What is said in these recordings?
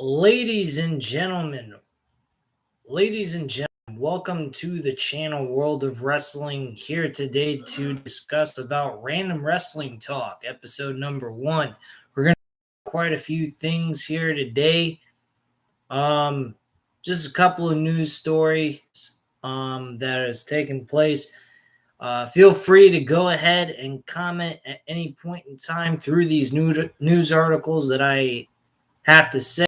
Ladies and gentlemen, welcome to the channel World of Wrestling. Here today to discuss about random wrestling talk, episode number 1. We're going to quite a few things here today. Just a couple of news stories that has taken place. Feel free to go ahead and comment at any point in time through these news articles that I have to say.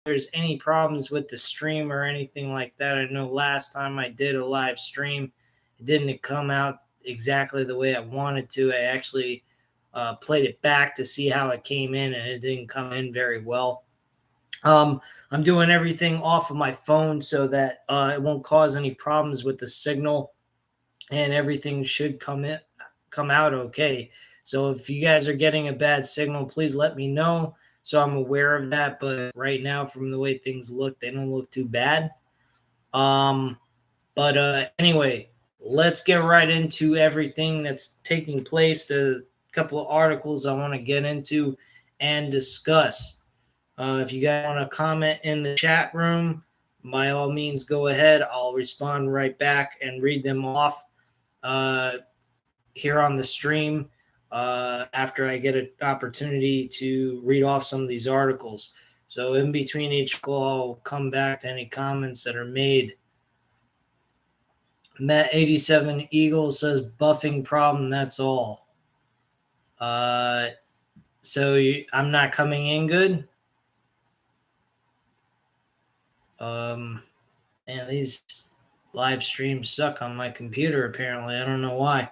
If there's any problems with the stream or anything like that, I know last time I did a live stream, it didn't come out exactly the way I wanted to. I actually played it back to see how it came in, and it didn't come in very well. I'm doing everything off of my phone so that it won't cause any problems with the signal, and everything should come out okay. So if you guys are getting a bad signal, please let me know so I'm aware of that. But right now, from the way things look, they don't look too bad. But anyway, let's get right into everything that's taking place. The couple of articles I want to get into and discuss. If you guys want to comment in the chat room, by all means, go ahead. I'll respond right back and read them off here on the stream after I get an opportunity to read off some of these articles. So in between each call, I'll come back to any comments that are made. Matt87 Eagle says buffing problem, that's all. I'm not coming in good. And these live streams suck on my computer, apparently. I don't know why.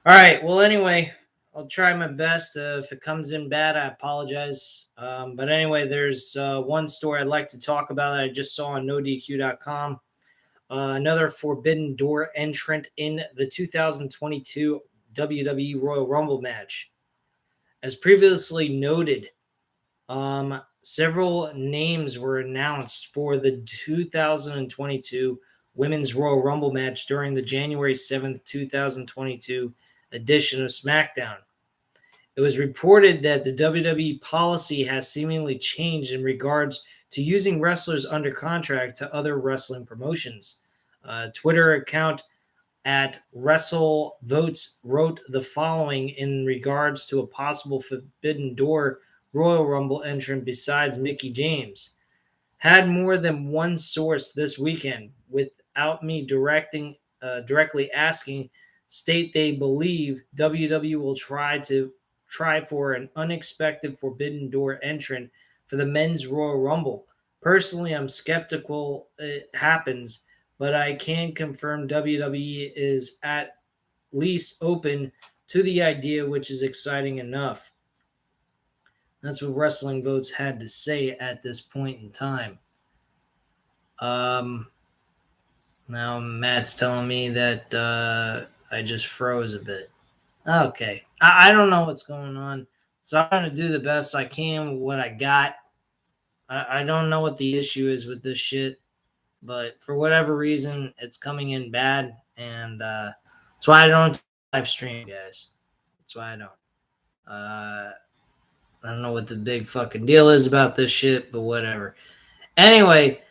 All right. Well, anyway, I'll try my best. If it comes in bad, I apologize. But anyway, there's one story I'd like to talk about that I just saw on NoDQ.com. Another Forbidden Door entrant in the 2022 WWE Royal Rumble match. As previously noted, several names were announced for the 2022 Women's Royal Rumble match during the January 7th, 2022 edition of SmackDown. It was reported that the WWE policy has seemingly changed in regards to using wrestlers under contract to other wrestling promotions. Twitter account at WrestleVotes wrote the following in regards to a possible Forbidden Door Royal Rumble entrant besides Mickie James. Had more than one source this weekend, without me directly asking, state they believe WWE will try for an unexpected Forbidden Door entrant for the Men's Royal Rumble. Personally, I'm skeptical it happens, but I can confirm WWE is at least open to the idea, which is exciting enough. That's what Wrestling Votes had to say at this point in time. Now Matt's telling me that I just froze a bit. Okay. I don't know what's going on. So I'm going to do the best I can with what I got. I don't know what the issue is with this shit, but for whatever reason, it's coming in bad. And that's why I don't live stream, guys. That's why I don't. I don't know what the big fucking deal is about this shit, but whatever. Anyway,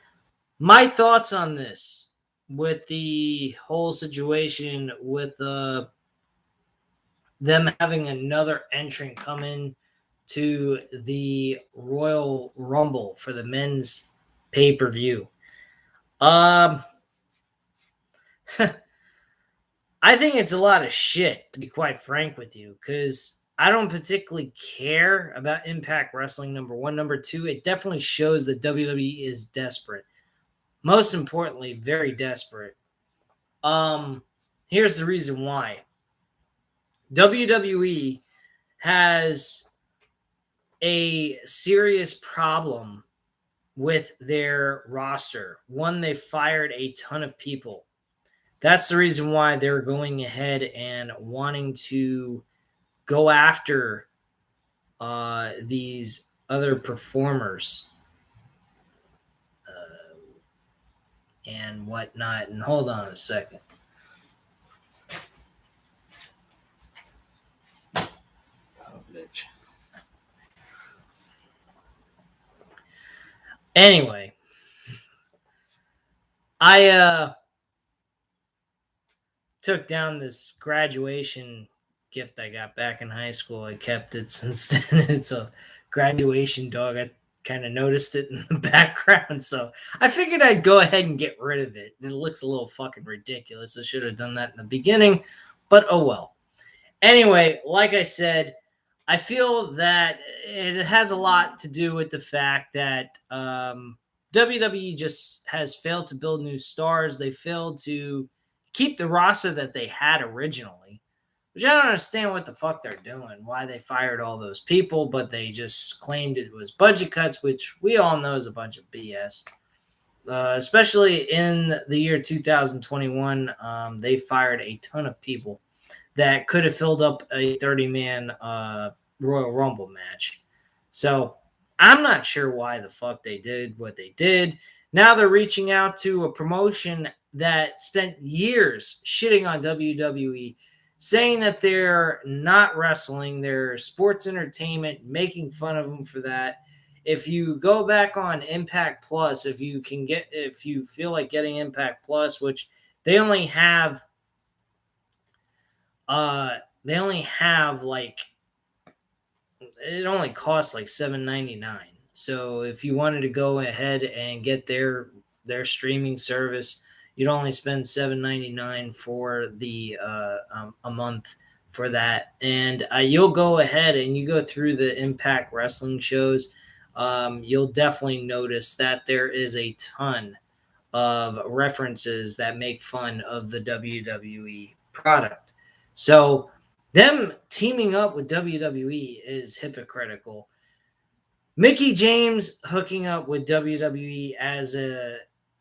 my thoughts on this with the whole situation with them having another entrant come in to the Royal Rumble for the men's pay-per-view. I think it's a lot of shit, to be quite frank with you, because I don't particularly care about Impact Wrestling, number one. Number two, it definitely shows that WWE is desperate. Most importantly, very desperate. Here's the reason why. WWE has a serious problem with their roster. One, they fired a ton of people. That's the reason why they're going ahead and wanting to go after these other performers and whatnot. And hold on a second. Oh, bitch. Anyway, I took down this graduation gift I got back in high school. I kept it since then. It's a graduation dog. I kind of noticed it in the background, so I figured I'd go ahead and get rid of it. It looks a little fucking ridiculous. I should have done that in the beginning, but oh well. Anyway, like I said, I feel that it has a lot to do with the fact that WWE just has failed to build new stars. They failed to keep the roster that they had originally, which I don't understand what the fuck they're doing, why they fired all those people, but they just claimed it was budget cuts, which we all know is a bunch of BS. Especially in the year 2021, they fired a ton of people that could have filled up a 30-man Royal Rumble match. So I'm not sure why the fuck they did what they did. Now they're reaching out to a promotion that spent years shitting on WWE, saying that they're not wrestling, they're sports entertainment, making fun of them for that. If you go back on Impact Plus, if you feel like getting Impact Plus, which they only have like, it only costs like $7.99. So if you wanted to go ahead and get their streaming service, you'd only spend $7.99 for the a month for that, and you'll go ahead and you go through the Impact Wrestling shows. You'll definitely notice that there is a ton of references that make fun of the WWE product. So them teaming up with WWE is hypocritical. Mickey James hooking up with WWE as a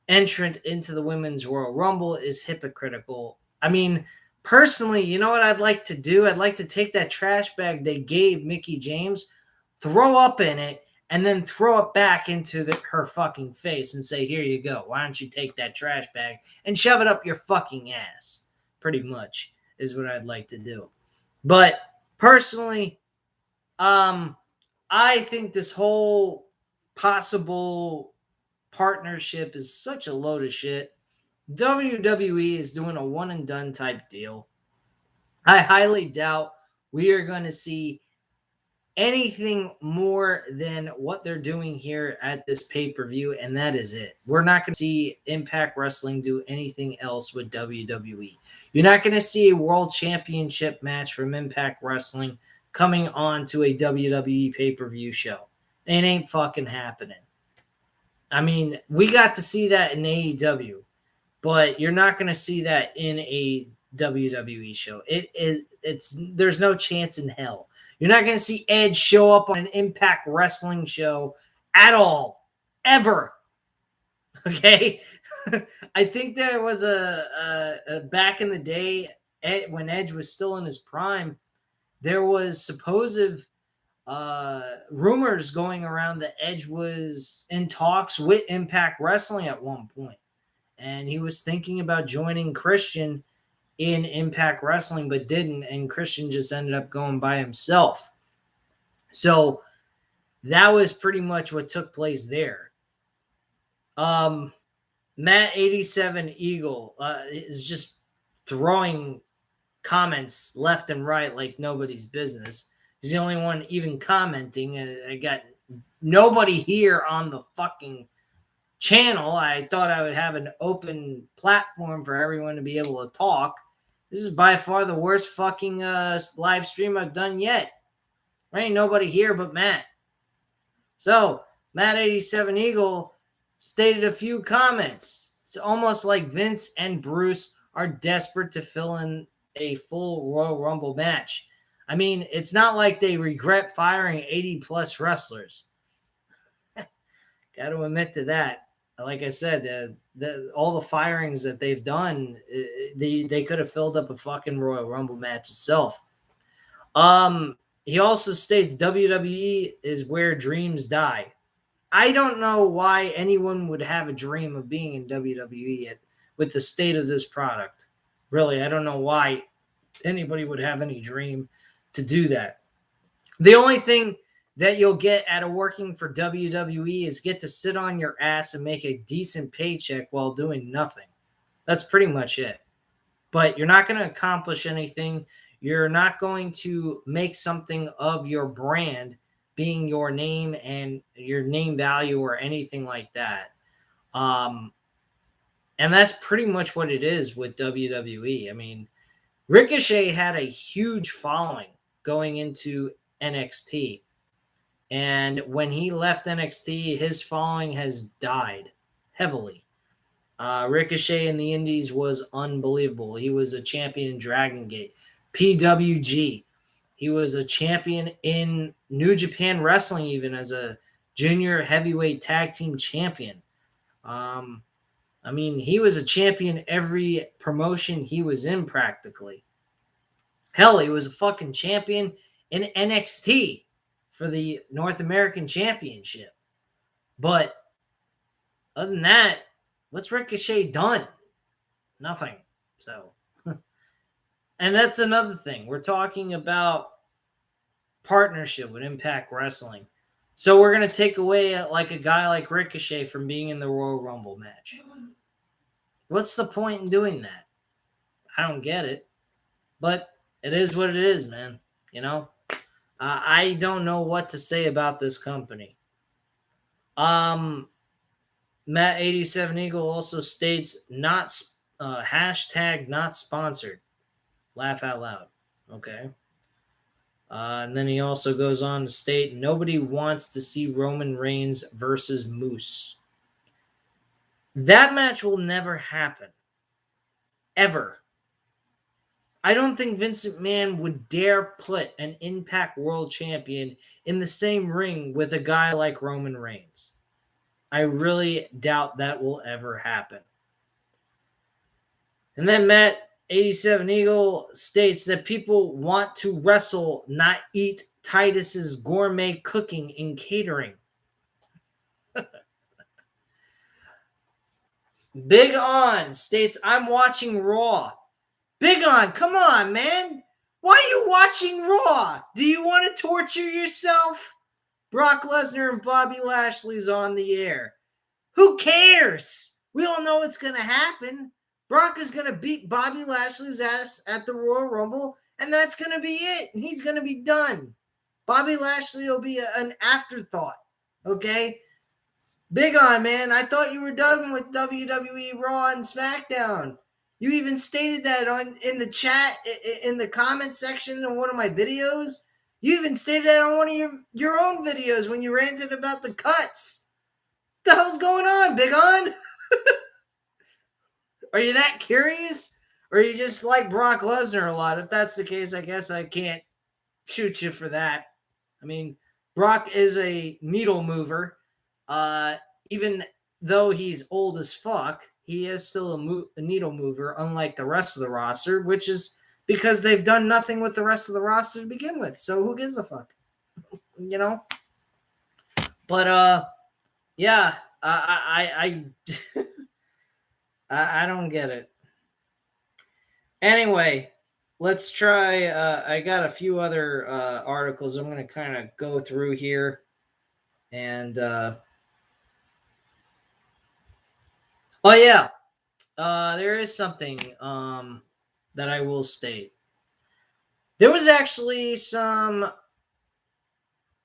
entrant into the Women's Royal Rumble is hypocritical. I mean, personally, you know what I'd like to do? I'd like to take that trash bag they gave Mickey James, throw up in it, and then throw it back into her fucking face and say, here you go. Why don't you take that trash bag and shove it up your fucking ass? Pretty much is what I'd like to do. But personally, I think this whole possible partnership is such a load of shit. WWE is doing a one and done type deal. I highly doubt we are going to see anything more than what they're doing here at this pay-per-view, and that is it. We're not going to see Impact Wrestling do anything else with WWE. You're not going to see a World Championship match from Impact Wrestling coming on to a WWE pay-per-view show. It ain't fucking happening. I mean, we got to see that in AEW, but you're not going to see that in a WWE show. There's no chance in hell. You're not going to see Edge show up on an Impact Wrestling show at all, ever. Okay? I think there was a back in the day when Edge was still in his prime, there was supposed rumors going around that Edge was in talks with Impact Wrestling at one point, and he was thinking about joining Christian in Impact Wrestling, but didn't, and Christian just ended up going by himself. So that was pretty much what took place there. Matt 87 Eagle is just throwing comments left and right like nobody's business. He's the only one even commenting. I got nobody here on the fucking channel. I thought I would have an open platform for everyone to be able to talk. This is by far the worst fucking live stream I've done yet. There ain't nobody here but Matt. So, Matt 87 Eagle stated a few comments. It's almost like Vince and Bruce are desperate to fill in a full Royal Rumble match. I mean, it's not like they regret firing 80-plus wrestlers. Got to admit to that. Like I said, all the firings that they've done, they could have filled up a fucking Royal Rumble match itself. He also states WWE is where dreams die. I don't know why anyone would have a dream of being in WWE with the state of this product. Really, I don't know why anybody would have any dream to do that. The only thing that you'll get out of working for WWE is get to sit on your ass and make a decent paycheck while doing nothing. That's pretty much it. But you're not going to accomplish anything. You're not going to make something of your brand being your name and your name value or anything like that. And that's pretty much what it is with WWE. I mean, Ricochet had a huge following going into NXT. And when he left NXT, his following has died heavily. Ricochet in the Indies was unbelievable. He was a champion in Dragon Gate, PWG. He was a champion in New Japan Wrestling, even as a junior heavyweight tag team champion. I mean, he was a champion every promotion he was in practically. Hell, he was a fucking champion in NXT for the North American Championship. But other than that, what's Ricochet done? Nothing. So, and that's another thing. We're talking about partnership with Impact Wrestling. So we're going to take away like a guy like Ricochet from being in the Royal Rumble match. What's the point in doing that? I don't get it. But it is what it is, man. You know? I don't know what to say about this company. Matt 87 Eagle also states not hashtag not sponsored. Laugh out loud. Okay. And then he also goes on to state nobody wants to see Roman Reigns versus Moose. That match will never happen. Ever. I don't think Vince McMahon would dare put an Impact World Champion in the same ring with a guy like Roman Reigns. I really doubt that will ever happen. And then Matt 87 Eagle states that people want to wrestle, not eat Titus's gourmet cooking and catering. Big On states, I'm watching Raw. Big On, come on, man. Why are you watching Raw? Do you want to torture yourself? Brock Lesnar and Bobby Lashley's on the air. Who cares? We all know what's going to happen. Brock is going to beat Bobby Lashley's ass at the Royal Rumble, and that's going to be it. And he's going to be done. Bobby Lashley will be an afterthought, okay? Big On, man. I thought you were done with WWE Raw and SmackDown. You even stated that in the chat, in the comment section of one of my videos. You even stated that on one of your own videos when you ranted about the cuts. What the hell's going on, Big On? Are you that curious? Or you just like Brock Lesnar a lot? If that's the case, I guess I can't shoot you for that. I mean, Brock is a needle mover. Even though he's old as fuck, he is still a needle mover, unlike the rest of the roster, which is because they've done nothing with the rest of the roster to begin with. So who gives a fuck? You know? But, yeah, I don't get it. Anyway, let's try. I got a few other articles I'm going to kind of go through here. And, oh, yeah. There is something that I will state. There was actually some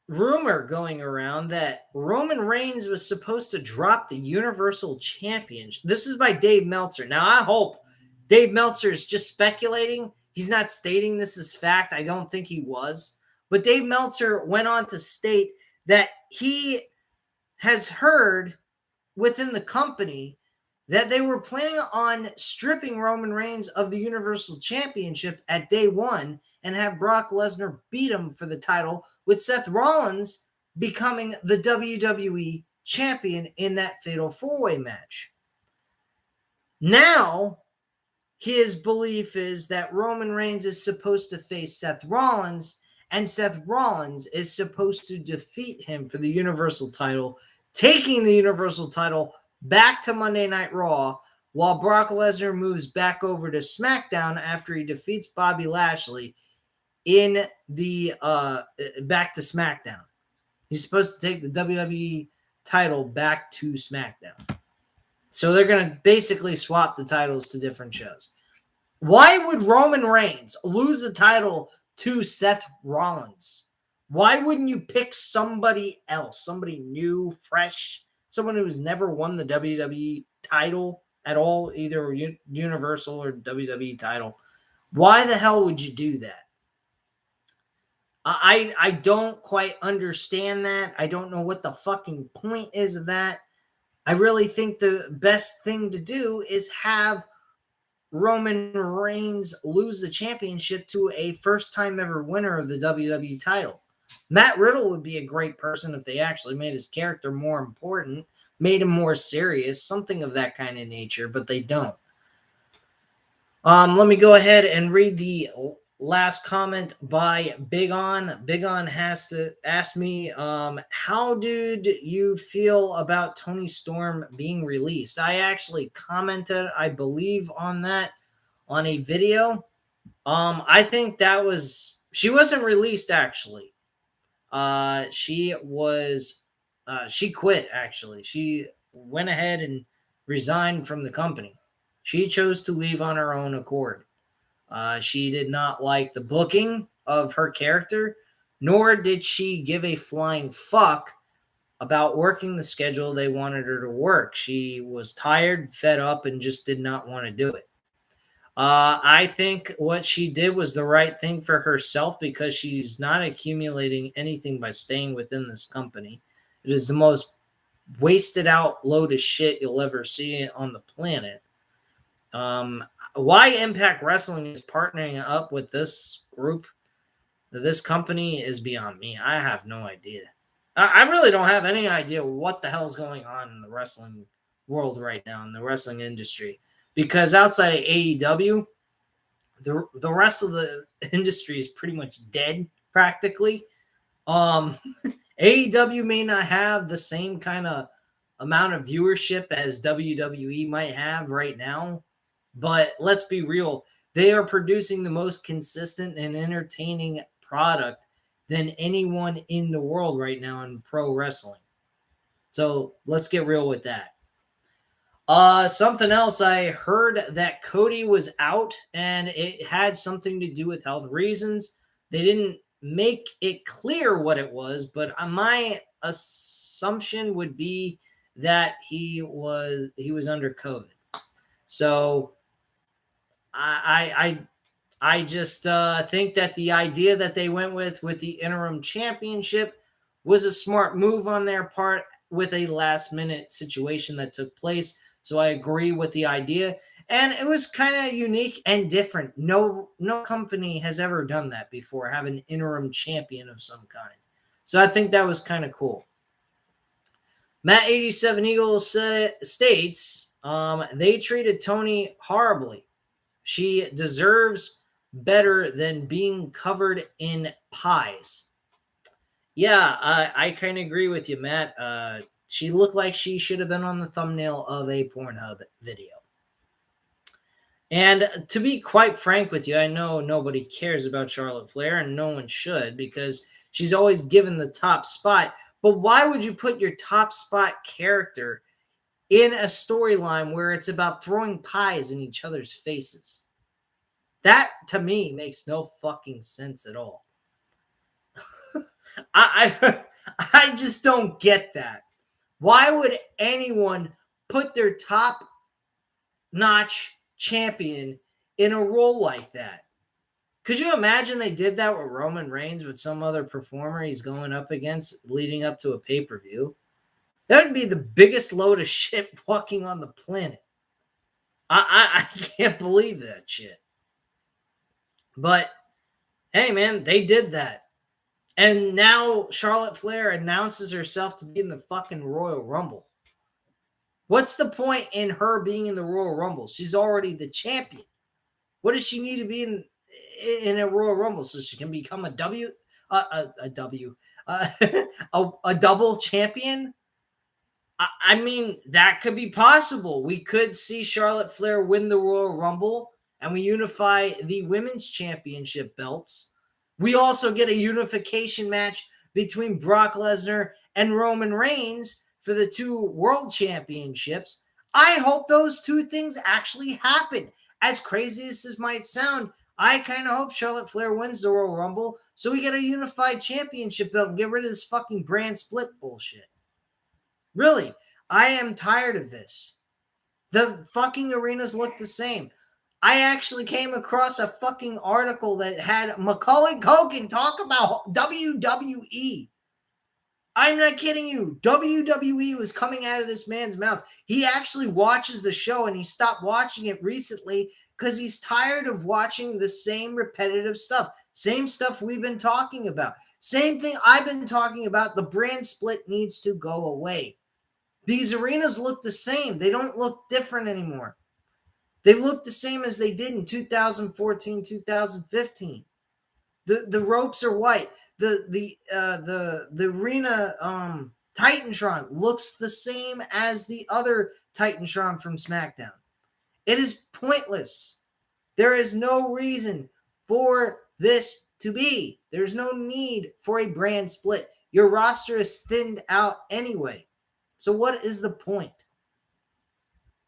rumor going around that Roman Reigns was supposed to drop the Universal Championship. This is by Dave Meltzer. Now, I hope Dave Meltzer is just speculating. He's not stating this as fact. I don't think he was. But Dave Meltzer went on to state that he has heard within the company that they were planning on stripping Roman Reigns of the Universal Championship at day one and have Brock Lesnar beat him for the title, with Seth Rollins becoming the WWE champion in that fatal four-way match. Now, his belief is that Roman Reigns is supposed to face Seth Rollins, and Seth Rollins is supposed to defeat him for the Universal title, taking the Universal title back to Monday Night Raw, while Brock Lesnar moves back over to SmackDown after he defeats Bobby Lashley in the back to SmackDown. He's supposed to take the WWE title back to SmackDown. So they're going to basically swap the titles to different shows. Why would Roman Reigns lose the title to Seth Rollins? Why wouldn't you pick somebody else, somebody new, fresh, someone who's never won the WWE title at all, either Universal or WWE title? Why the hell would you do that? I don't quite understand that. I don't know what the fucking point is of that. I really think the best thing to do is have Roman Reigns lose the championship to a first-time ever winner of the WWE title. Matt Riddle would be a great person if they actually made his character more important, made him more serious, something of that kind of nature, but they don't. Let me go ahead and read the last comment by Big On. Big On has to ask me, how did you feel about Toni Storm being released? I actually commented, I believe, on that on a video. I think that was, she wasn't released actually. She quit actually. She went ahead and resigned from the company. She chose to leave on her own accord. She did not like the booking of her character, nor did she give a flying fuck about working the schedule they wanted her to work. She was tired, fed up, and just did not want to do it. I think what she did was the right thing for herself because she's not accumulating anything by staying within this company. It is the most wasted out load of shit you'll ever see on the planet. Why Impact Wrestling is partnering up with this group, this company, is beyond me. I have no idea. I really don't have any idea what the hell's going on in the wrestling world right now, in the wrestling industry. Because outside of AEW, the rest of the industry is pretty much dead, practically. AEW may not have the same kind of amount of viewership as WWE might have right now, but let's be real. They are producing the most consistent and entertaining product than anyone in the world right now in pro wrestling. So let's get real with that. Something else, I heard that Cody was out and it had something to do with health reasons. They didn't make it clear what it was, but my assumption would be that he was under COVID. So I just think that the idea that they went with the interim championship was a smart move on their part with a last minute situation that took place. So I agree with the idea. And it was kind of unique and different. No company has ever done that before, have an interim champion of some kind. So I think that was kind of cool. Matt87 Eagle states, they treated Toni horribly. She deserves better than being covered in pies. Yeah, I kind of agree with you, Matt. She looked like she should have been on the thumbnail of a Pornhub video. And to be quite frank with you, I know nobody cares about Charlotte Flair, and no one should, because she's always given the top spot. But why would you put your top spot character in a storyline where it's about throwing pies in each other's faces? That, to me, makes no fucking sense at all. I just don't get that. Why would anyone put their top-notch champion in a role like that? Could you imagine they did that with Roman Reigns with some other performer he's going up against leading up to a pay-per-view? That would be the biggest load of shit walking on the planet. I can't believe that shit. But, hey, man, they did that. And now Charlotte Flair announces herself to be in the fucking Royal Rumble. What's the point in her being in the Royal Rumble? She's already the champion. What does she need to be in a Royal Rumble so she can become a double champion? I mean, that could be possible. We could see Charlotte Flair win the Royal Rumble and we unify the women's championship belts. We also get a unification match between Brock Lesnar and Roman Reigns for the 2 world championships. I hope those 2 things actually happen. As crazy as this might sound, I kind of hope Charlotte Flair wins the Royal Rumble so we get a unified championship belt and get rid of this fucking brand split bullshit. Really, I am tired of this. The fucking arenas look the same. I actually came across a fucking article that had Macaulay Culkin talk about WWE. I'm not kidding you. WWE was coming out of this man's mouth. He actually watches the show and he stopped watching it recently because he's tired of watching the same repetitive stuff. Same stuff we've been talking about. Same thing I've been talking about. The brand split needs to go away. These arenas look the same. They don't look different anymore. They look the same as they did in 2014, 2015. The ropes are white. The arena Titantron looks the same as the other Titantron from SmackDown. It is pointless. There is no reason for this to be. There's no need for a brand split. Your roster is thinned out anyway. So what is the point?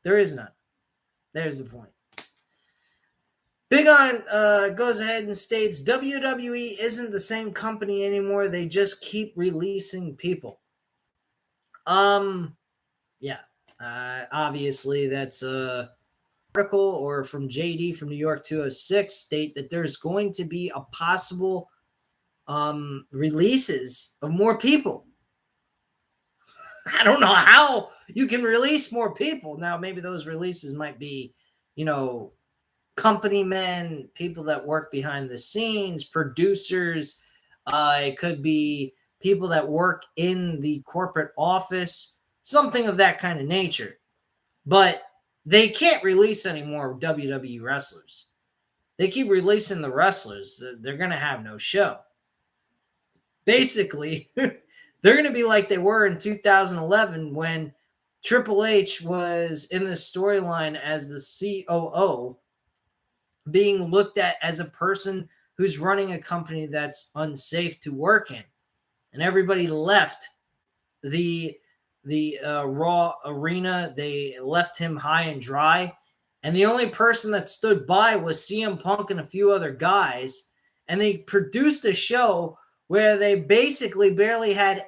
There is none. There's the point. Big On goes ahead and states WWE isn't the same company anymore. They just keep releasing people. Yeah. Obviously, that's a article or from JD from New York 206 state that there's going to be a possible releases of more people. I don't know how you can release more people. Now, maybe those releases might be, company men, people that work behind the scenes, producers. It could be people that work in the corporate office, something of that kind of nature. But they can't release any more WWE wrestlers. They keep releasing the wrestlers. They're going to have no show. Basically, they're going to be like they were in 2011 when Triple H was in the storyline as the COO, being looked at as a person who's running a company that's unsafe to work in. And everybody left the Raw arena. They left him high and dry. And the only person that stood by was CM Punk and a few other guys. And they produced a show where they basically barely had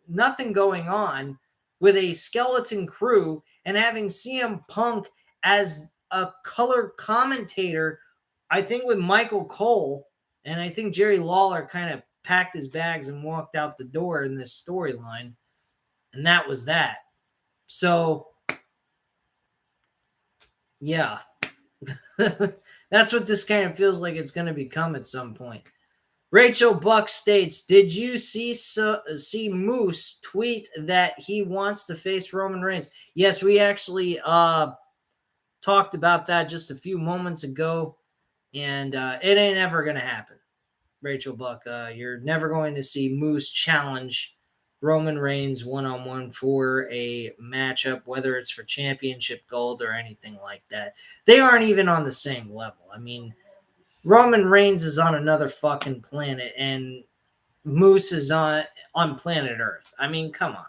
nothing going on, with a skeleton crew and having CM Punk as a color commentator, I think with Michael Cole. And I think Jerry Lawler kind of packed his bags and walked out the door in this storyline. And that was that. So, yeah. That's what this kind of feels like it's going to become at some point. Rachel Buck states, did you see Moose tweet that he wants to face Roman Reigns? Yes, we actually talked about that just a few moments ago, and it ain't ever going to happen. Rachel Buck, you're never going to see Moose challenge Roman Reigns one-on-one for a matchup, whether it's for championship gold or anything like that. They aren't even on the same level. I mean, Roman Reigns is on another fucking planet, and Moose is on planet Earth. I mean, come on.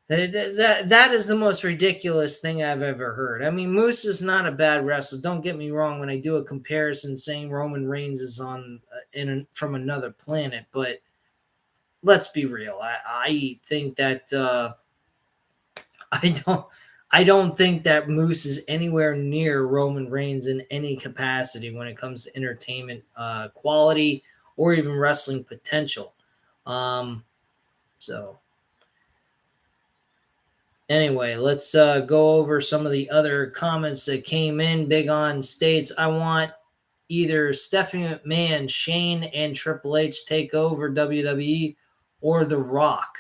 That is the most ridiculous thing I've ever heard. I mean, Moose is not a bad wrestler. Don't get me wrong when I do a comparison saying Roman Reigns is on from another planet, but let's be real. I think that I don't think that Moose is anywhere near Roman Reigns in any capacity when it comes to entertainment quality or even wrestling potential. So anyway, let's go over some of the other comments that came in. Big On states, I want either Stephanie McMahon, Shane, and Triple H take over WWE or The Rock.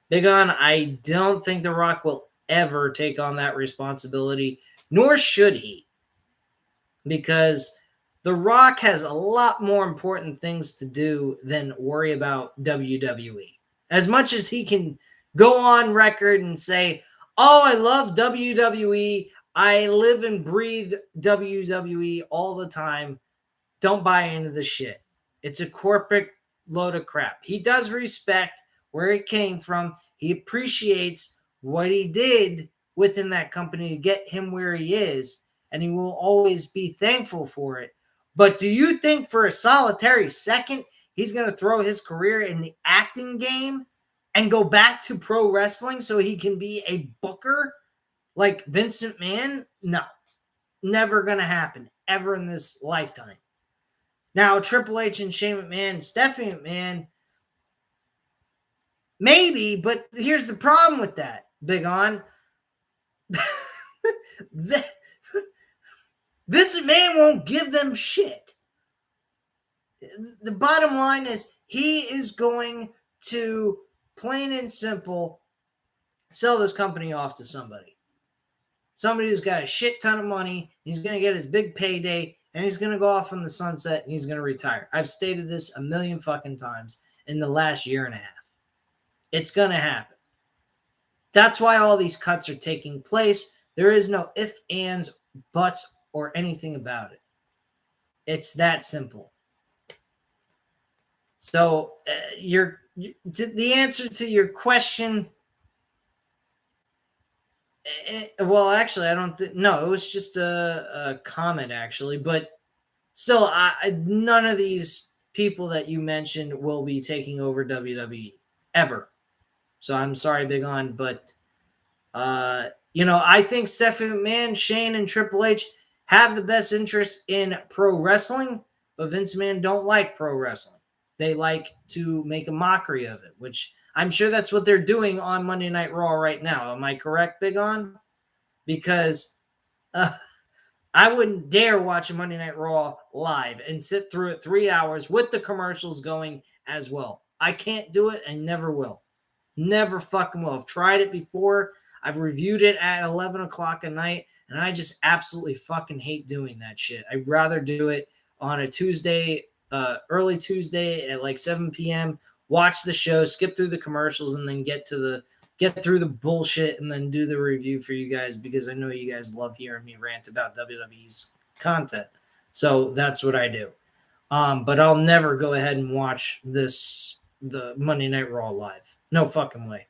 Big On, I don't think The Rock will ever take on that responsibility, nor should he, because The Rock has a lot more important things to do than worry about WWE. As much as he can go on record and say, oh, I love WWE, I live and breathe WWE all the time, don't buy into the shit. It's a corporate load of crap. He does respect where it came from. He appreciates what he did within that company to get him where he is, and he will always be thankful for it. But do you think for a solitary second he's going to throw his career in the acting game and go back to pro wrestling so he can be a booker like Vince McMahon? No, never going to happen ever in this lifetime. Now, Triple H and Shane McMahon and Stephanie McMahon, maybe, but here's the problem with that, Big On. Vince McMahon won't give them shit. The bottom line is he is going to, plain and simple, sell this company off to somebody. Somebody who's got a shit ton of money. He's going to get his big payday, and he's going to go off on the sunset, and he's going to retire. I've stated this a million fucking times in the last year and a half. It's going to happen. That's why all these cuts are taking place. There is no ifs, ands, buts, or anything about it. It's that simple. So the answer to your question, well, actually, I don't think, no, it was just a comment, actually. But still, none of these people that you mentioned will be taking over WWE ever. So I'm sorry, Big On, but, I think Stephanie McMahon, Shane, and Triple H have the best interest in pro wrestling, but Vince McMahon don't like pro wrestling. They like to make a mockery of it, which I'm sure that's what they're doing on Monday Night Raw right now. Am I correct, Big On? Because I wouldn't dare watch a Monday Night Raw live and sit through it 3 hours with the commercials going as well. I can't do it and never will. Never fucking will. I've tried it before. I've reviewed it at 11 o'clock at night, and I just absolutely fucking hate doing that shit. I'd rather do it on a Tuesday, early Tuesday at like 7 p.m., watch the show, skip through the commercials, and then get through the bullshit and then do the review for you guys, because I know you guys love hearing me rant about WWE's content. So that's what I do. But I'll never go ahead and watch the Monday Night Raw live. No fucking way.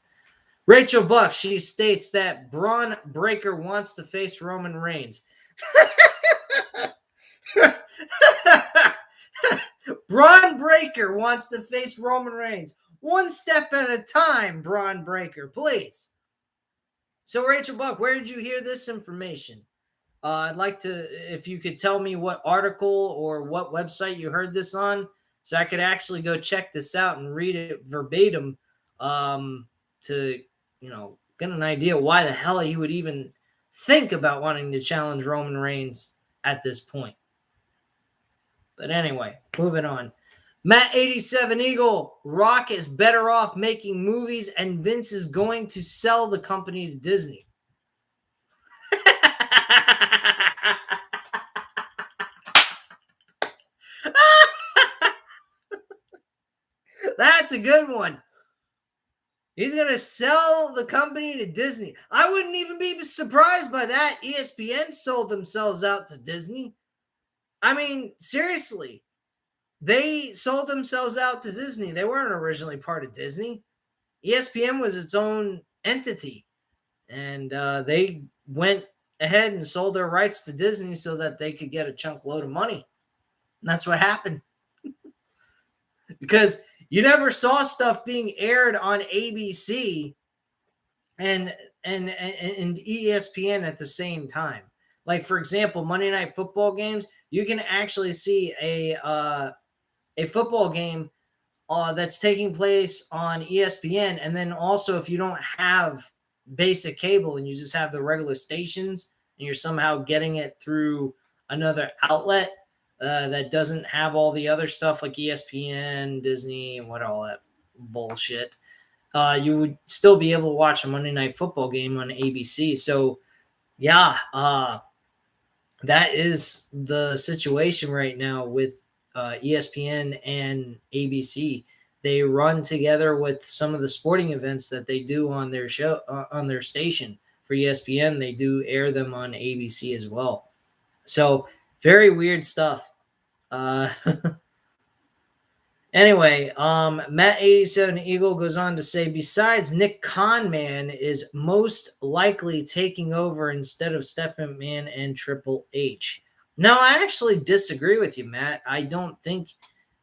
Rachel Buck, she states that Braun Breaker wants to face Roman Reigns. Braun Breaker wants to face Roman Reigns. One step at a time, Braun Breaker, please. So, Rachel Buck, where did you hear this information? I'd like to, if you could tell me what article or what website you heard this on, so I could actually go check this out and read it verbatim, to, get an idea why the hell he would even think about wanting to challenge Roman Reigns at this point. But anyway, moving on. Matt 87 Eagle, Rock is better off making movies and Vince is going to sell the company to Disney. That's a good one. He's going to sell the company to Disney. I wouldn't even be surprised by that. ESPN sold themselves out to Disney. I mean, seriously. They sold themselves out to Disney. They weren't originally part of Disney. ESPN was its own entity. And they went ahead and sold their rights to Disney so that they could get a chunk load of money. And that's what happened. Because you never saw stuff being aired on ABC and ESPN at the same time. Like, for example, Monday Night Football games, you can actually see a football game that's taking place on ESPN. And then also, if you don't have basic cable and you just have the regular stations and you're somehow getting it through another outlet that doesn't have all the other stuff like ESPN, Disney, and what all that bullshit, you would still be able to watch a Monday Night Football game on ABC. So, yeah, that is the situation right now with ESPN and ABC. They run together with some of the sporting events that they do on their show, on their station. For ESPN, they do air them on ABC as well. So very weird stuff. Anyway, Matt87 Eagle goes on to say, besides Nick Khanman is most likely taking over instead of Stephanie McMahon and Triple H. No, I actually disagree with you, Matt. I don't think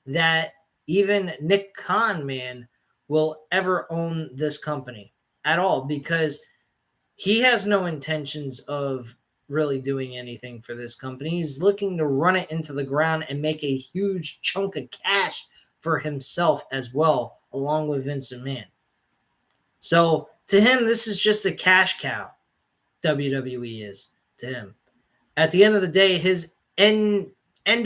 that even Nick Khanman will ever own this company at all, because he has no intentions of really doing anything for this company. He's looking to run it into the ground and make a huge chunk of cash for himself as well, along with Vince McMahon. So to him, this is just a cash cow. WWE is to him. At the end of the day, his end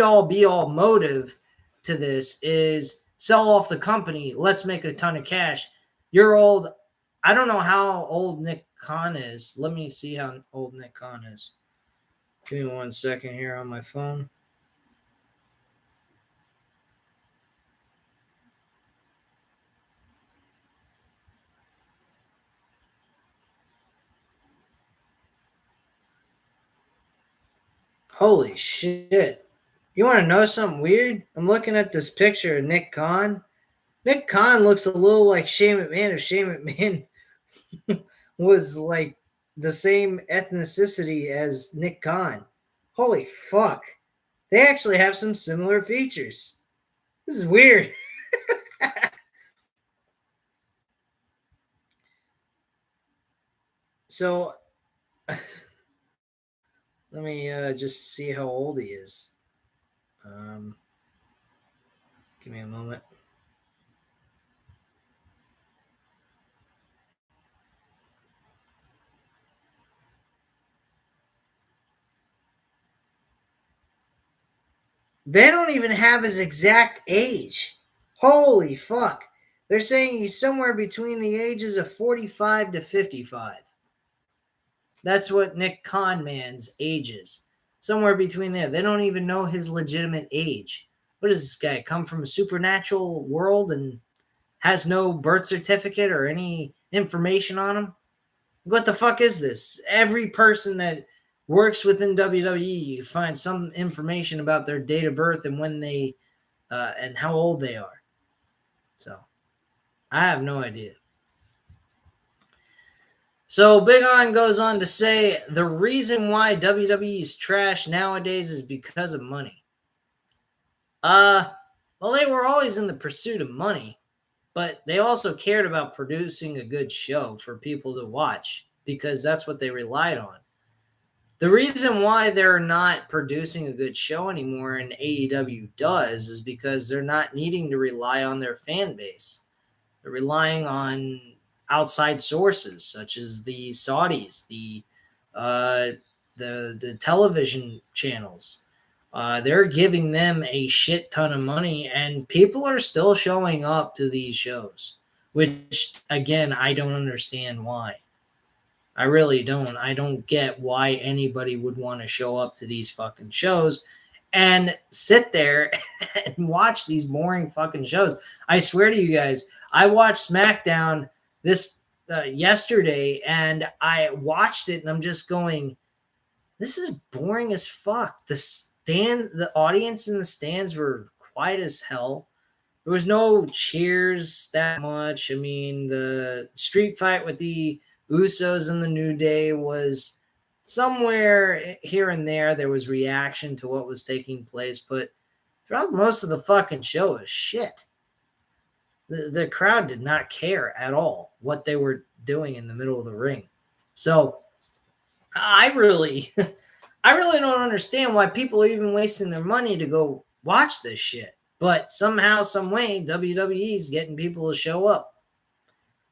all be all motive to this is sell off the company. Let's make a ton of cash. You're old. I don't know how old Nick Khan is. Let me see how old Nick Khan is. Give me 1 second here on my phone. Holy shit. You want to know something weird? I'm looking at this picture of Nick Khan. Nick Khan looks a little like Shane McMahon if Shane McMahon was like the same ethnicity as Nick Khan. Holy fuck. They actually have some similar features. This is weird. So let me just see how old he is. Give me a moment. They don't even have his exact age. Holy fuck. They're saying he's somewhere between the ages of 45 to 55. That's what Nick Khanman's age is. Somewhere between there. They don't even know his legitimate age. What does this guy come from a supernatural world and has no birth certificate or any information on him? What the fuck is this? Every person that works within WWE, you find some information about their date of birth and when they and how old they are. So I have no idea. So Big On goes on to say the reason why WWE is trash nowadays is because of money. Well, they were always in the pursuit of money, but they also cared about producing a good show for people to watch because that's what they relied on. The reason why they're not producing a good show anymore, and AEW does, is because they're not needing to rely on their fan base. They're relying on outside sources such as the Saudis, the television channels. They're giving them a shit ton of money, and people are still showing up to these shows, which again I don't understand why. I really don't. I don't get why anybody would want to show up to these fucking shows and sit there and watch these boring fucking shows. I swear to you guys, I watched SmackDown this yesterday, and I watched it, and I'm just going, this is boring as fuck. The audience in the stands were quiet as hell. There was no cheers that much. I mean, the street fight with the Usos and the New Day was somewhere here and there. There was reaction to what was taking place, but throughout most of the fucking show is shit. The crowd did not care at all what they were doing in the middle of the ring. So I really don't understand why people are even wasting their money to go watch this shit. But somehow, some way, WWE is getting people to show up.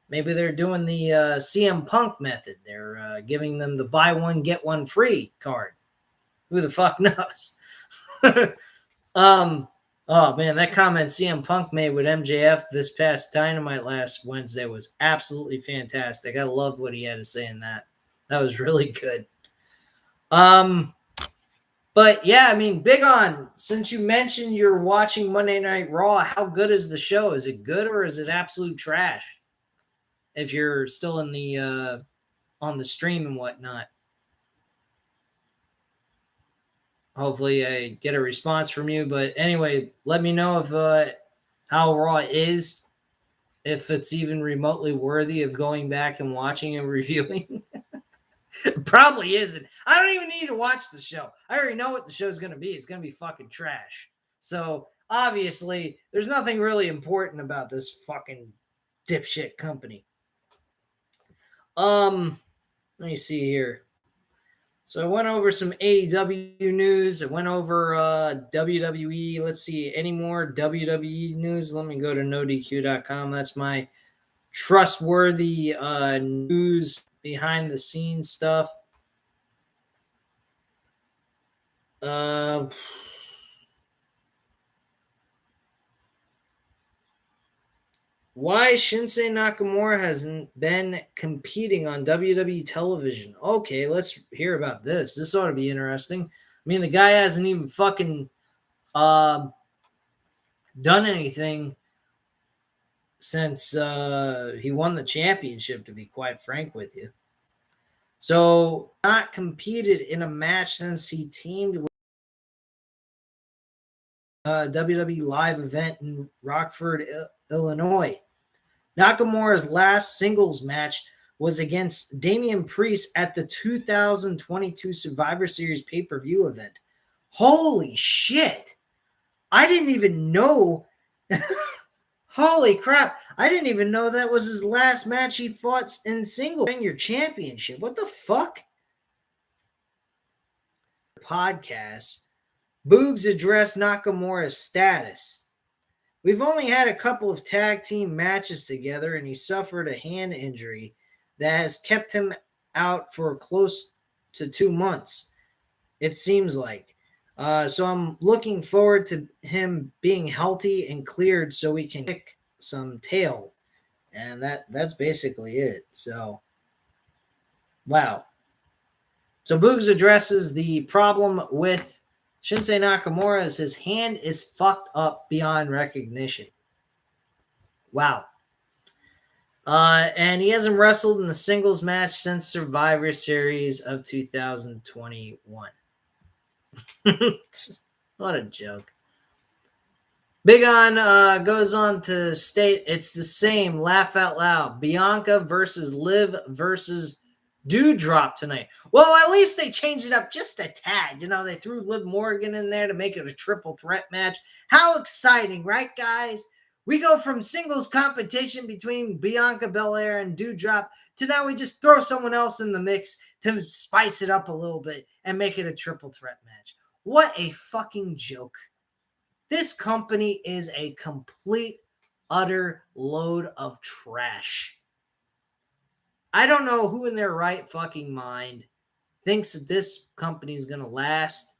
Maybe they're doing the CM Punk method. They're giving them the buy one, get one free card. Who the fuck knows? Oh, man, that comment CM Punk made with MJF this past Dynamite last Wednesday was absolutely fantastic. I loved what he had to say in that. That was really good. But yeah, I mean, Big On, since you mentioned you're watching Monday Night Raw, how good is the show? Is it good or is it absolute trash? If you're still in the on the stream and whatnot. Hopefully I get a response from you. But anyway, let me know if how Raw is, if it's even remotely worthy of going back and watching and reviewing. It probably isn't. I don't even need to watch the show. I already know what the show's going to be. It's going to be fucking trash. So obviously, there's nothing really important about this fucking dipshit company. Let me see here. So I went over some AEW news. I went over WWE. Let's see, any more WWE news? Let me go to nodq.com. That's my trustworthy news behind the scenes stuff. Why Shinsuke Nakamura hasn't been competing on WWE television. Okay, let's hear about this. This ought to be interesting. I mean, the guy hasn't even fucking done anything since he won the championship, to be quite frank with you. So, not competed in a match since he teamed with WWE live event in Rockford, Illinois. Nakamura's last singles match was against Damian Priest at the 2022 Survivor Series pay-per-view event. Holy shit! I didn't even know. Holy crap! I didn't even know that was his last match he fought in singles. Your championship. What the fuck? Podcast. Boogs addressed Nakamura's status. We've only had a couple of tag team matches together, and he suffered a hand injury that has kept him out for close to 2 months, it seems like. So I'm looking forward to him being healthy and cleared so we can kick some tail. And that's basically it. So, wow. So Boogs addresses the problem with Shinsuke Nakamura as his hand is fucked up beyond recognition. Wow. And he hasn't wrestled in a singles match since Survivor Series of 2021. What a joke. Big On goes on to state it's the same. Laugh out loud. Bianca versus Liv versus Doudrop tonight. Well, at least they changed it up just a tad. You know, they threw Liv Morgan in there to make it a triple threat match. How exciting, right, guys? We go from singles competition between Bianca Belair and Doudrop to now we just throw someone else in the mix to spice it up a little bit and make it a triple threat match. What a fucking joke. This company is a complete, utter load of trash. I don't know who in their right fucking mind thinks that this company is going to last.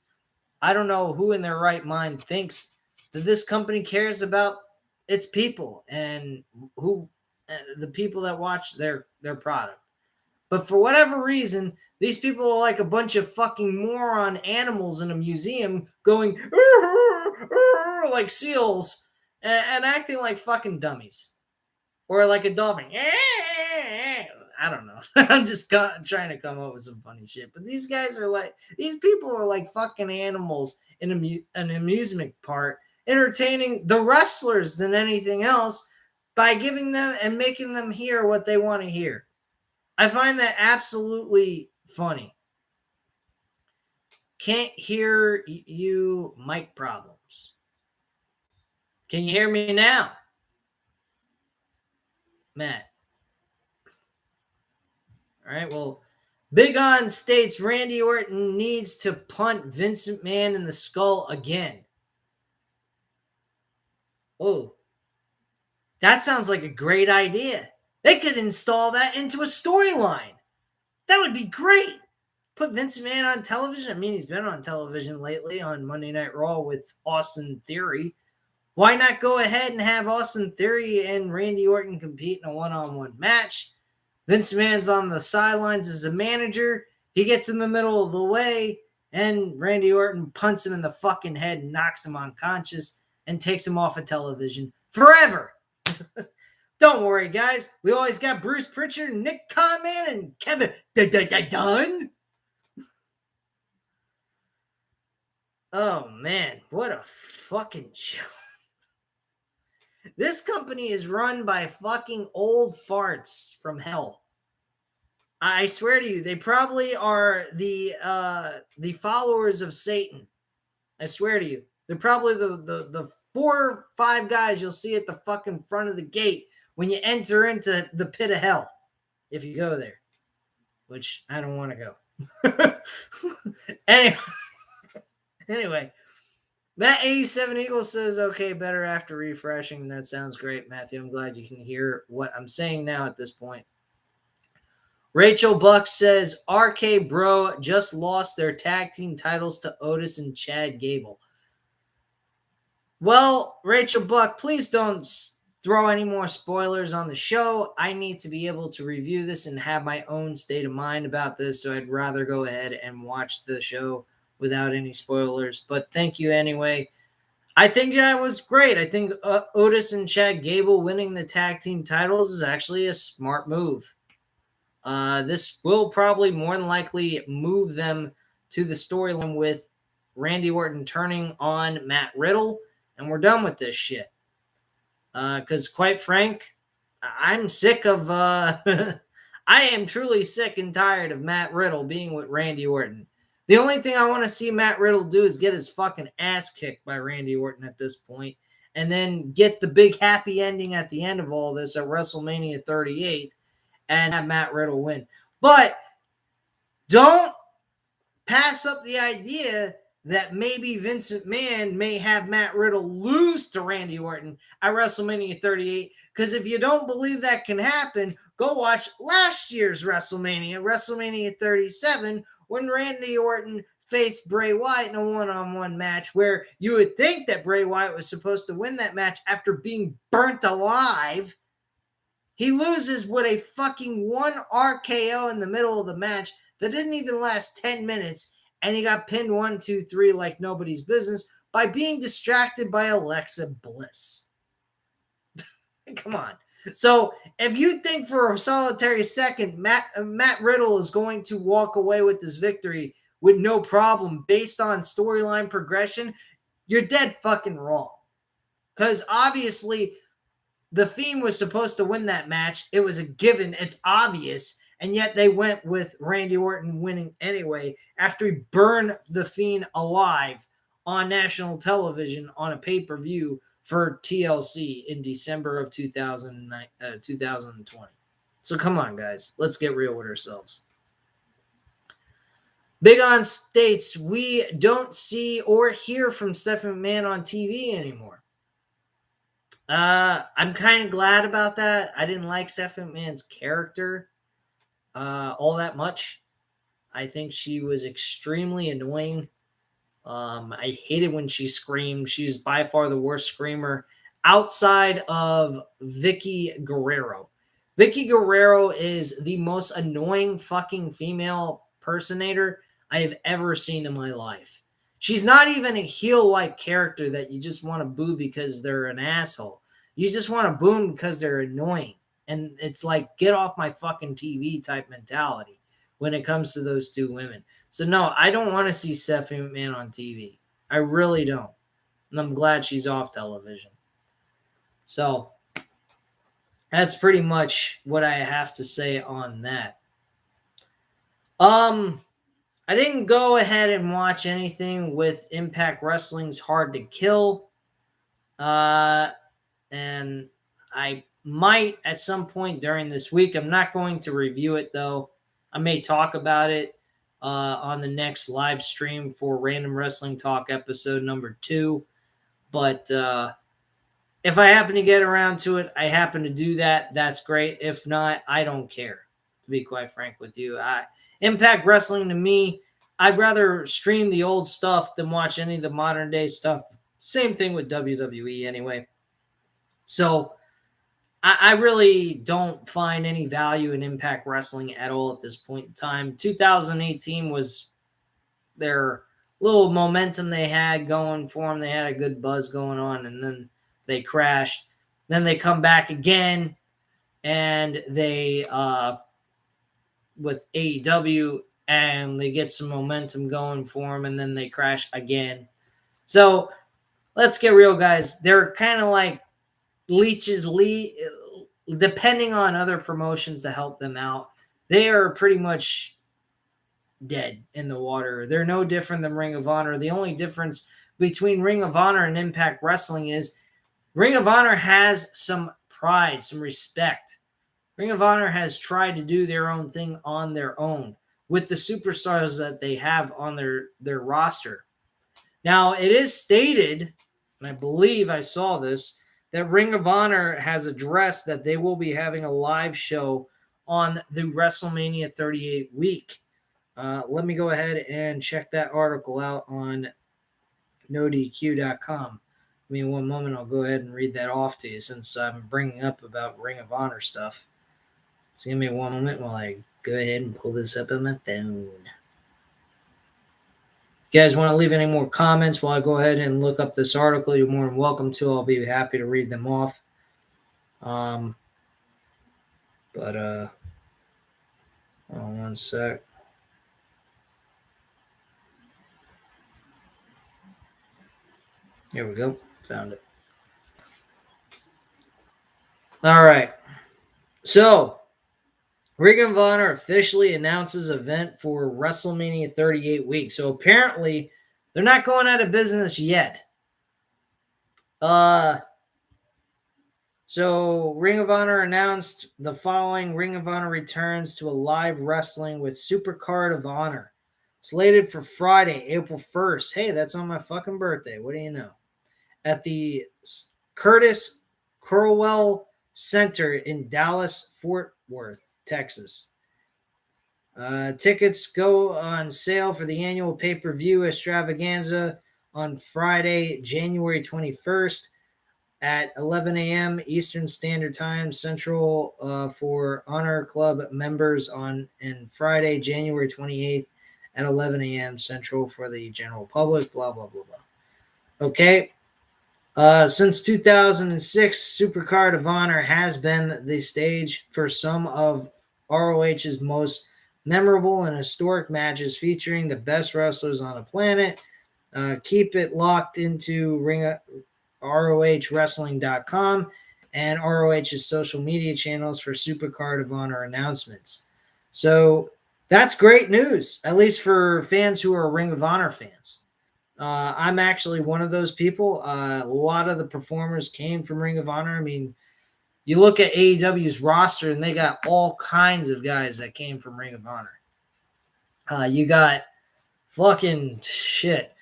I don't know who in their right mind thinks that this company cares about its people and who the people that watch their product. But for whatever reason, these people are like a bunch of fucking moron animals in a museum going like seals and acting like fucking dummies. Or like a dolphin. I don't know. I'm just trying to come up with some funny shit. But these guys are like, these people are like fucking animals in an amusement park, entertaining the wrestlers than anything else by giving them and making them hear what they want to hear. I find that absolutely funny. Can't hear you, mic problems. Can you hear me now? Matt. All right, well, Big On states Randy Orton needs to punt Vince McMahon in the skull again. Oh, that sounds like a great idea. They could install that into a storyline. That would be great. Put Vince McMahon on television. I mean, he's been on television lately on Monday Night Raw with Austin Theory. Why not go ahead and have Austin Theory and Randy Orton compete in a one-on-one match? Vince McMahon's on the sidelines as a manager. He gets in the middle of the way, and Randy Orton punts him in the fucking head and knocks him unconscious and takes him off of television forever. Don't worry, guys. We always got Bruce Pritchard, Nick Khanman, and Kevin Dunn. Oh, man. What a fucking joke. This company is run by fucking old farts from hell. I swear to you, they probably are the followers of Satan. I swear to you, they're probably the 4 or 5 guys you'll see at the fucking front of the gate when you enter into the pit of hell, if you go there, which I don't want to go. Anyway, that 87 Eagle says, okay, better after refreshing. That sounds great, Matthew. I'm glad you can hear what I'm saying now at this point. Rachel Buck says, RK Bro just lost their tag team titles to Otis and Chad Gable. Well, Rachel Buck, please don't throw any more spoilers on the show. I need to be able to review this and have my own state of mind about this, so I'd rather go ahead and watch the show without any spoilers. But thank you anyway. I think that was great. I think Otis and Chad Gable winning the tag team titles is actually a smart move. This will probably more than likely move them to the storyline with Randy Orton turning on Matt Riddle, and we're done with this shit. Because quite frank, I'm sick of I am truly sick and tired of Matt Riddle being with Randy Orton. The only thing I want to see Matt Riddle do is get his fucking ass kicked by Randy Orton at this point, and then get the big happy ending at the end of all this at WrestleMania 38 and have Matt Riddle win. But don't pass up the idea that maybe Vince McMahon may have Matt Riddle lose to Randy Orton at WrestleMania 38. Because if you don't believe that can happen, go watch last year's WrestleMania 37, when Randy Orton faced Bray Wyatt in a one-on-one match, where you would think that Bray Wyatt was supposed to win that match after being burnt alive. He loses with a fucking 1 RKO in the middle of the match that didn't even last 10 minutes, and he got pinned 1, 2, 3 like nobody's business by being distracted by Alexa Bliss. Come on. So if you think for a solitary second Matt Riddle is going to walk away with this victory with no problem based on storyline progression, you're dead fucking wrong. Because obviously The Fiend was supposed to win that match. It was a given. It's obvious. And yet they went with Randy Orton winning anyway after he burned The Fiend alive on national television on a pay-per-view for TLC in December of 2020. So come on, guys. Let's get real with ourselves. Big On states, we don't see or hear from Stephanie McMahon on TV anymore. I'm kind of glad about that. I didn't like Stephanie McMahon's character all that much. I think she was extremely annoying. I hated when she screamed. She's by far the worst screamer outside of Vicky Guerrero. Vicky Guerrero is the most annoying fucking female personator I have ever seen in my life. She's not even a heel-like character that you just want to boo because they're an asshole. You just want to boo them because they're annoying. And it's like, get off my fucking TV type mentality when it comes to those two women. So no, I don't want to see Stephanie McMahon on TV. I really don't. And I'm glad she's off television. So that's pretty much what I have to say on that. I didn't go ahead and watch anything with Impact Wrestling's Hard to Kill. And I might at some point during this week. I'm not going to review it though. I may talk about it on the next live stream for Random Wrestling Talk episode number 2. But if I happen to get around to it, I happen to do that. That's great. If not, I don't care, to be quite frank with you. Impact Wrestling to me, I'd rather stream the old stuff than watch any of the modern day stuff. Same thing with WWE anyway. So I really don't find any value in Impact Wrestling at all at this point in time. 2018 was their little momentum they had going for them. They had a good buzz going on, and then they crashed. Then they come back again, and they with AEW, and they get some momentum going for them, and then they crash again. So let's get real, guys. They're kind of like, leeches, depending on other promotions to help them out, they are pretty much dead in the water. They're no different than Ring of Honor. The only difference between Ring of Honor and Impact Wrestling is Ring of Honor has some pride, some respect. Ring of Honor has tried to do their own thing on their own with the superstars that they have on their roster. Now, it is stated, and I believe I saw this, that Ring of Honor has addressed that they will be having a live show on the WrestleMania 38 week. Let me go ahead and check that article out on NoDQ.com. Give me one moment. I'll go ahead and read that off to you since I'm bringing up about Ring of Honor stuff. So give me one moment while I go ahead and pull this up on my phone. If you guys want to leave any more comments while I go ahead and look up this article, you're more than welcome to. I'll be happy to read them off. Hold on one sec. Here we go. Found it. All right. So, Ring of Honor officially announces event for WrestleMania 38 week. So apparently, they're not going out of business yet. So Ring of Honor announced the following: Ring of Honor returns to a live wrestling with Supercard of Honor, slated for Friday, April 1st. Hey, that's on my fucking birthday. What do you know? At the Curtis Curwell Center in Dallas, Fort Worth, Texas. Tickets go on sale for the annual pay-per-view extravaganza on Friday, January 21st at 11 a.m. Eastern Standard Time Central for Honor Club members and Friday, January 28th at 11 a.m. Central for the general public, blah, blah, blah, blah. Okay. Since 2006, Supercard of Honor has been the stage for some of ROH's most memorable and historic matches featuring the best wrestlers on the planet. Keep it locked into ROHWrestling.com and ROH's social media channels for Supercard of Honor announcements. So that's great news, at least for fans who are Ring of Honor fans. I'm actually one of those people. A lot of the performers came from Ring of Honor. I mean, you look at AEW's roster, and they got all kinds of guys that came from Ring of Honor. You got fucking shit.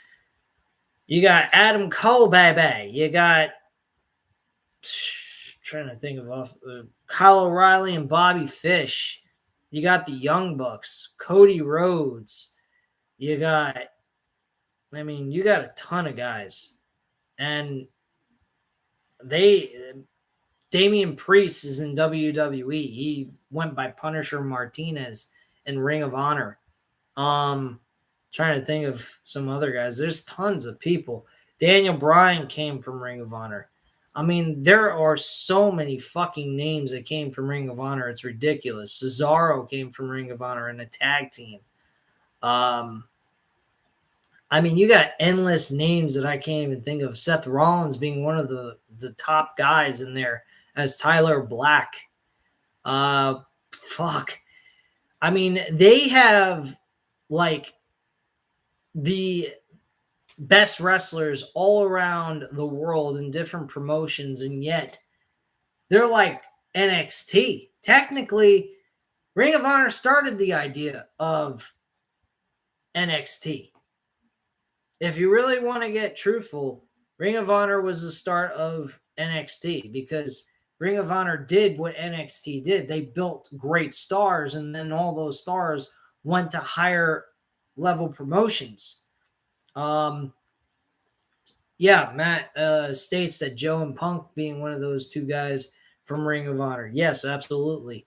You got Adam Cole, baby. You got trying to think of Kyle O'Reilly and Bobby Fish. You got the Young Bucks, Cody Rhodes. You got a ton of guys. And Damian Priest is in WWE. He went by Punisher Martinez in Ring of Honor. Trying to think of some other guys. There's tons of people. Daniel Bryan came from Ring of Honor. I mean, there are so many fucking names that came from Ring of Honor. It's ridiculous. Cesaro came from Ring of Honor in a tag team. I mean, you got endless names that I can't even think of. Seth Rollins being one of the top guys in there as Tyler Black. Fuck. I mean, they have like the best wrestlers all around the world in different promotions, and yet they're like NXT. Technically, Ring of Honor started the idea of NXT. If you really want to get truthful, Ring of Honor was the start of NXT because Ring of Honor did what NXT did. They built great stars, and then all those stars went to higher level promotions. Matt states that Joe and Punk being one of those two guys from Ring of Honor. Yes, absolutely.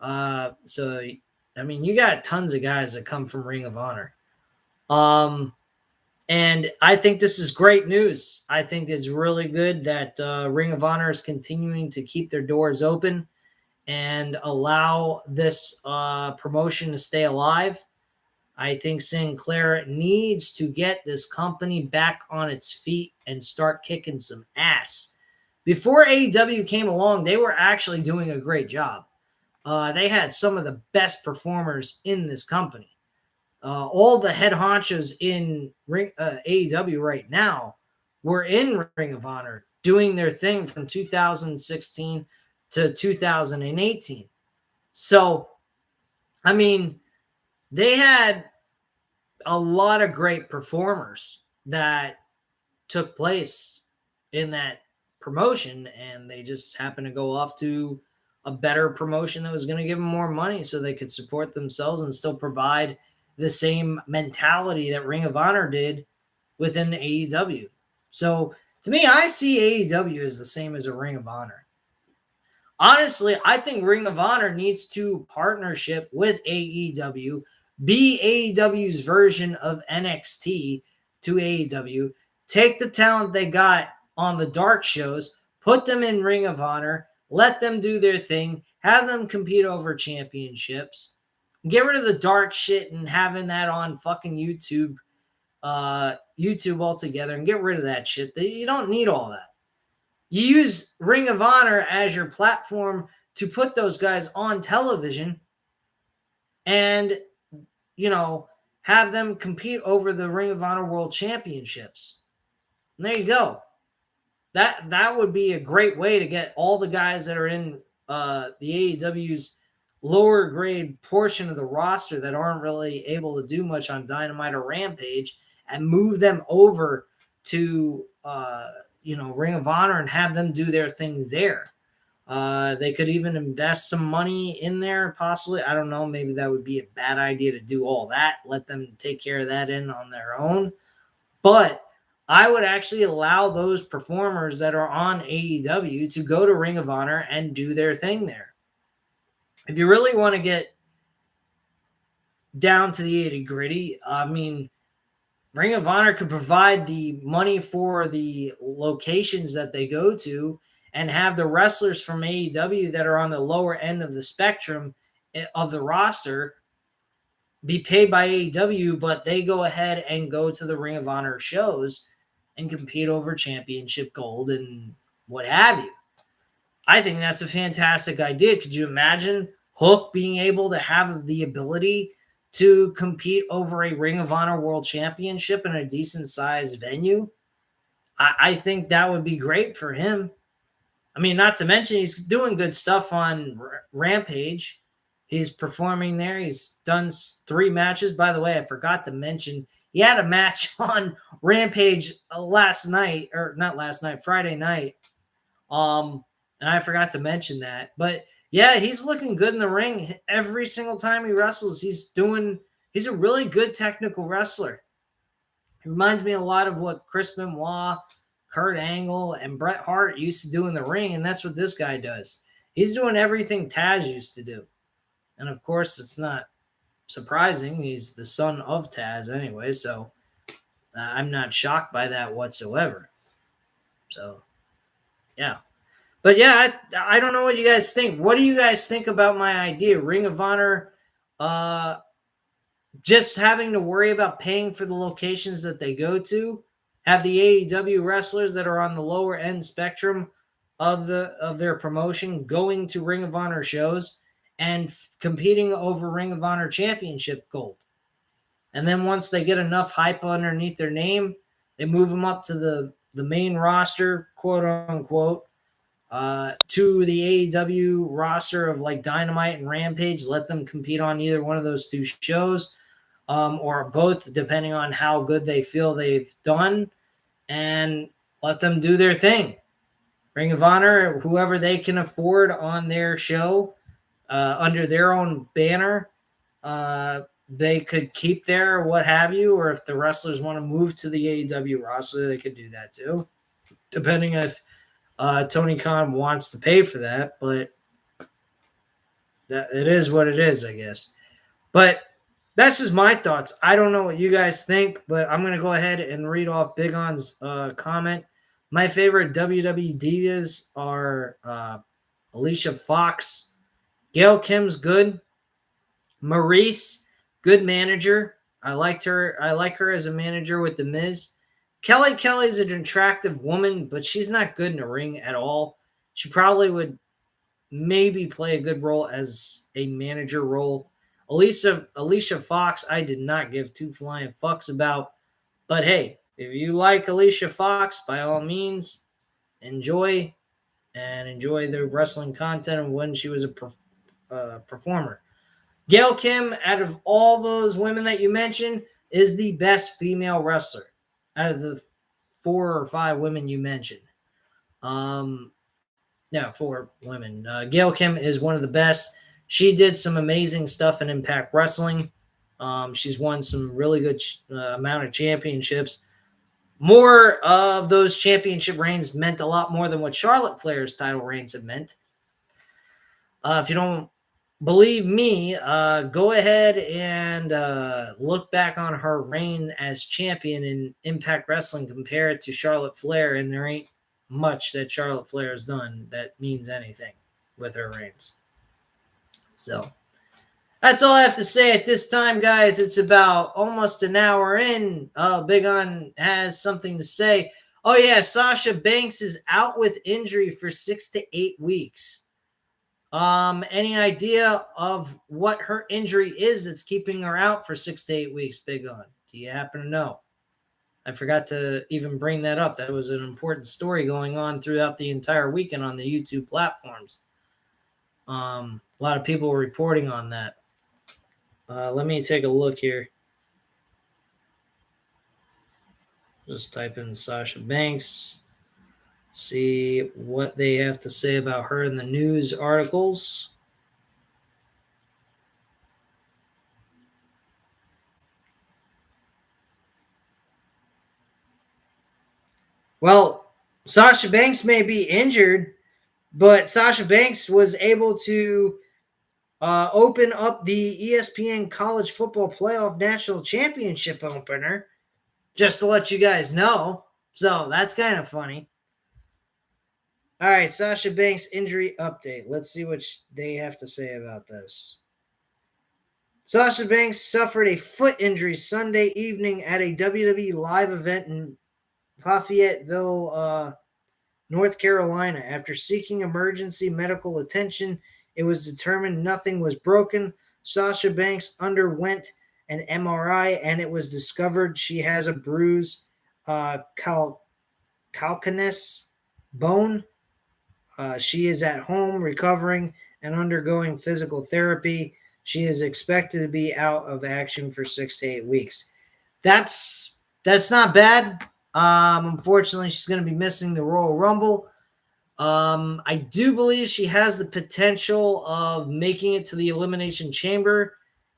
So, I mean, you got tons of guys that come from Ring of Honor. And I think this is great news. I think it's really good that Ring of Honor is continuing to keep their doors open and allow this promotion to stay alive. I think Sinclair needs to get this company back on its feet and start kicking some ass. Before AEW came along, they were actually doing a great job. They had some of the best performers in this company. All the head honchos in AEW right now were in Ring of Honor doing their thing from 2016 to 2018. So, I mean, they had a lot of great performers that took place in that promotion, and they just happened to go off to a better promotion that was going to give them more money so they could support themselves and still provide the same mentality that Ring of Honor did within AEW. So to me, I see AEW as the same as a Ring of Honor. Honestly, I think Ring of Honor needs to partnership with AEW, be AEW's version of NXT to AEW, take the talent they got on the dark shows, put them in Ring of Honor, let them do their thing, have them compete over championships, get rid of the dark shit and having that on fucking YouTube altogether, and get rid of that shit. You don't need all that. You use Ring of Honor as your platform to put those guys on television and, have them compete over the Ring of Honor World Championships. And there you go. That would be a great way to get all the guys that are in the AEW's lower grade portion of the roster that aren't really able to do much on Dynamite or Rampage and move them over to Ring of Honor and have them do their thing there. They could even invest some money in there, possibly. I don't know. Maybe that would be a bad idea to do all that. Let them take care of that on their own. But I would actually allow those performers that are on AEW to go to Ring of Honor and do their thing there. If you really want to get down to the nitty-gritty, I mean, Ring of Honor could provide the money for the locations that they go to and have the wrestlers from AEW that are on the lower end of the spectrum of the roster be paid by AEW, but they go ahead and go to the Ring of Honor shows and compete over championship gold and what have you. I think that's a fantastic idea. Could you imagine Hook being able to have the ability to compete over a Ring of Honor World Championship in a decent-sized venue? I think that would be great for him. I mean, not to mention he's doing good stuff on Rampage. He's performing there. He's done 3 matches. By the way, I forgot to mention he had a match on Rampage Friday night. And I forgot to mention that. But yeah, he's looking good in the ring every single time he wrestles. He's a really good technical wrestler. He reminds me a lot of what Chris Benoit, Kurt Angle, and Bret Hart used to do in the ring, and that's what this guy does. He's doing everything Taz used to do. And of course, it's not surprising. He's the son of Taz anyway, so I'm not shocked by that whatsoever. So, yeah. But yeah, I don't know what you guys think. What do you guys think about my idea? Ring of Honor just having to worry about paying for the locations that they go to, have the AEW wrestlers that are on the lower end spectrum of their promotion going to Ring of Honor shows and competing over Ring of Honor Championship gold. And then once they get enough hype underneath their name, they move them up to the main roster, quote unquote, to the AEW roster of like Dynamite and Rampage, let them compete on either one of those 2 shows, or both, depending on how good they feel they've done, and let them do their thing. Ring of Honor, whoever they can afford on their show, under their own banner, they could keep there or what have you, or if the wrestlers want to move to the AEW roster, they could do that too, depending if Tony Khan wants to pay for that, but it is what it is, I guess. But that's just my thoughts. I don't know what you guys think, but I'm going to go ahead and read off Big On's comment. My favorite WWE Divas are Alicia Fox. Gail Kim's good. Maurice, good manager. I like her as a manager with The Miz. Kelly's an attractive woman, but she's not good in the ring at all. She probably would maybe play a good role as a manager role. Alicia Fox, I did not give two flying fucks about. But hey, if you like Alicia Fox, by all means, enjoy the wrestling content of when she was a performer. Gail Kim, out of all those women that you mentioned, is the best female wrestler out of the 4 or 5 women you mentioned. No, 4 women. Gail Kim is one of the best. She did some amazing stuff in Impact Wrestling. She's won some really good amount of championships. More of those championship reigns meant a lot more than what Charlotte Flair's title reigns have meant. If you don't believe me, go ahead and look back on her reign as champion in Impact Wrestling, compare it to Charlotte Flair, and there ain't much that Charlotte Flair has done that means anything with her reigns. So that's all I have to say at this time, guys. It's about almost an hour in. Big On has something to say. Oh, yeah, Sasha Banks is out with injury for 6 to 8 weeks. Any idea of what her injury is that's keeping her out for 6 to 8 weeks, Big On? Do you happen to know? I forgot to even bring that up. That was an important story going on throughout the entire weekend on the YouTube platforms. A lot of people were reporting on that. Let me take a look here. Just type in Sasha Banks. See what they have to say about her in the news articles. Well, Sasha Banks may be injured, but Sasha Banks was able to open up the ESPN College Football Playoff National Championship opener, just to let you guys know. So that's kind of funny. All right, Sasha Banks injury update. Let's see what they have to say about this. Sasha Banks suffered a foot injury Sunday evening at a WWE live event in Fayetteville, North Carolina. After seeking emergency medical attention, it was determined nothing was broken. Sasha Banks underwent an MRI, and it was discovered she has a bruised calcaneus bone. She is at home recovering and undergoing physical therapy. She is expected to be out of action for 6 to 8 weeks. That's not bad. Unfortunately, she's going to be missing the Royal Rumble. I do believe she has the potential of making it to the Elimination Chamber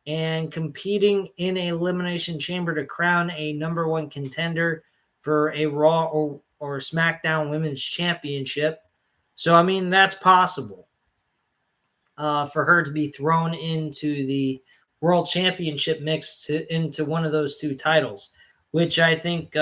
and competing in an Elimination Chamber to crown a number 1 contender for a Raw or SmackDown Women's Championship. So, I mean, that's possible for her to be thrown into the World Championship mix into one of those 2 titles, which I think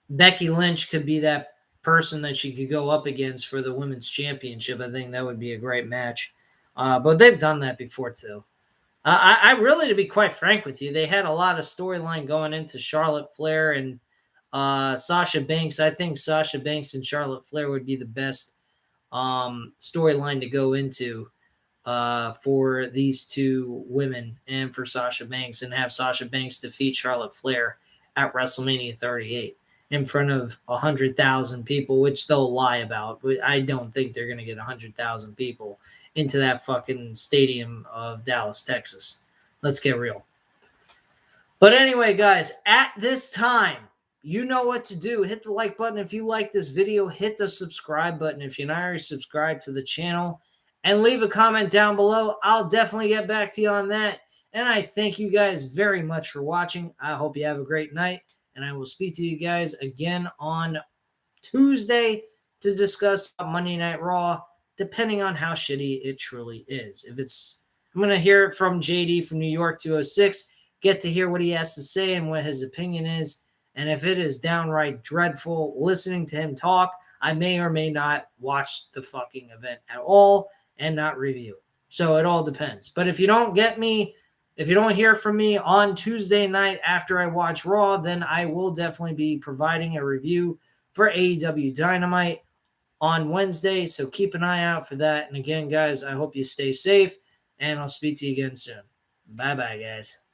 Becky Lynch could be that person that she could go up against for the Women's Championship. I think that would be a great match. But they've done that before, too. I really, to be quite frank with you, they had a lot of storyline going into Charlotte Flair and Sasha Banks. I think Sasha Banks and Charlotte Flair would be the best storyline to go into for these 2 women and for Sasha Banks, and have Sasha Banks defeat Charlotte Flair at WrestleMania 38 in front of 100,000 people, which they'll lie about. I don't think they're going to get 100,000 people into that fucking stadium of Dallas, Texas. Let's get real. But anyway, guys, at this time, you know what to do. Hit the like button if you like this video. Hit the subscribe button if you're not already subscribed to the channel. And leave a comment down below. I'll definitely get back to you on that. And I thank you guys very much for watching. I hope you have a great night. And I will speak to you guys again on Tuesday to discuss Monday Night Raw, depending on how shitty it truly is. I'm going to hear it from JD from New York 206, get to hear what he has to say and what his opinion is. And if it is downright dreadful listening to him talk, I may or may not watch the fucking event at all and not review. So it all depends. But if you don't get me If you don't hear from me on Tuesday night after I watch Raw, then I will definitely be providing a review for AEW Dynamite on Wednesday. So keep an eye out for that. And again, guys, I hope you stay safe, and I'll speak to you again soon. Bye-bye, guys.